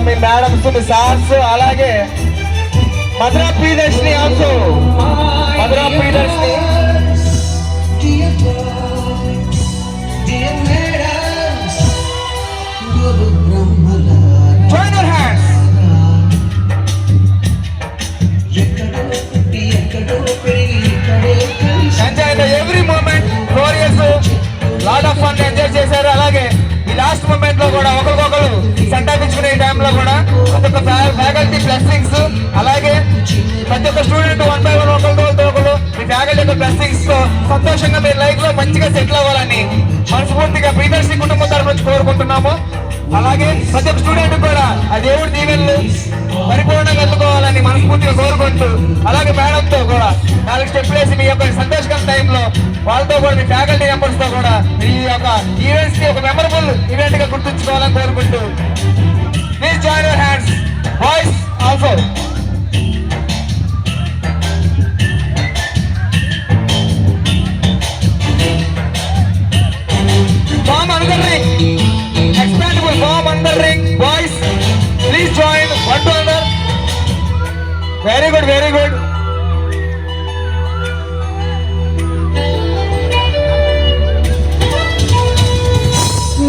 మీ madams, మీ sirs, అలాగే Madhura Priyadarshini also, Madhura Priyadarshini. Join your hands. Enjoy the every moment. Glorious, lot of fun enjoy చేశారు. అలాగే ఈ లాస్ట్ మూమెంట్ లో కూడా ఒకరికొకరు సంటాపించుకునే టైంలో కూడా ప్రతి ఒక్క ఫ్యాకల్టీ బ్లెస్సింగ్స్, అలాగే ప్రతి ఒక్క స్టూడెంట్ 1 by 1 ఒకరు మీ ఫ్యాకల్టీ యొక్క బ్లెస్సింగ్స్ తో సంతోషంగా మీరు లైఫ్ లో మంచిగా సెటిల్ అవ్వాలని మనస్ఫూర్తిగా ప్రియదర్శిని కుటుంబం తరఫు నుంచి కోరుకుంటున్నాము. అలాగే ప్రతి ఒక్క స్టూడెంట్ కూడా ఆ దేవుడి దీవెనలు పరిపూర్ణంగా అందుకోవాలని మనస్ఫూర్తిగా కోరుకుంటూ, అలాగే మేడంతో కూడా 4 స్టెప్లు వేసి మీ యొక్క సంతోషకర టైంలో వాళ్ళతో కూడా మీ ఫ్యాకల్టీ మెంబర్స్ తో కూడా ఈ యొక్క ఈవెంట్స్ కి ఒక మెమరబుల్ ఈవెంట్ గా గుర్తుంచుకోవాలని కోరుకుంటూ, please join your hands boys also. Form another ring, expandable form under ring, boys. Please join one to another. Very good, very good.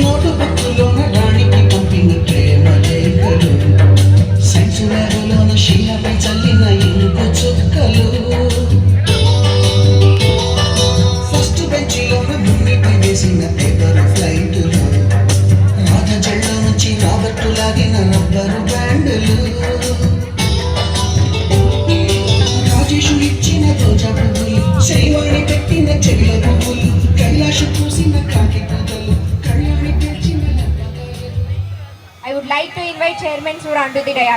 నోటుబుక్కులోన రాణికి పంపిన ప్రేమ లేఖలు, సైన్స్ ల్యాబులోన శీలపై చల్లిన ఇంకు చుక్కలు, ఫస్ట్ బెంచిలోన భూమిపై వేసిన పేపర్ ఫ్లైటులు, రాగజల్లో నుంచి రాబట్టు లాగిన రబ్బరు బ్యాండులు, రాజేషు ఇచ్చిన రోజా పువ్వులు, శ్రీవాణి పెట్టిన చెవిల పువ్వులు, కైలాష పూసిన కాకి పూతలు, కళ్యాణి తెచ్చిన. I would like to invite Chairman Sir onto the dais.